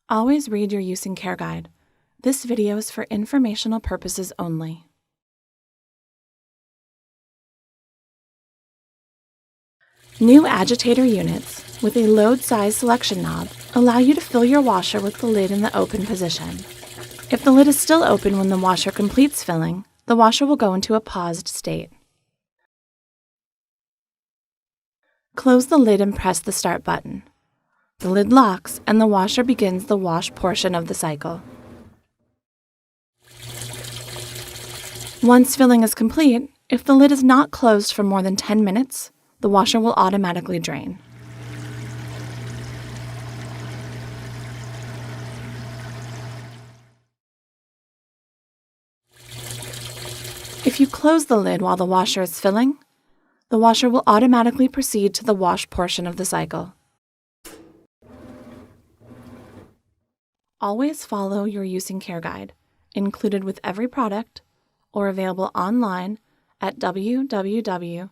Always read your use and care guide. This video is for informational purposes only. New agitator units with a load size selection knob allow you to fill your washer with the lid in the open position. If the lid is still open when the washer completes filling, the washer will go into a paused state. Close the lid and press the start button. The lid locks and the washer begins the wash portion of the cycle. Once filling is complete, if the lid is not closed for more than 10 minutes, the washer will automatically drain. If you close the lid while the washer is filling, the washer will automatically proceed to the wash portion of the cycle. Always follow your use and care guide, included with every product, or available online at www.maytag.com.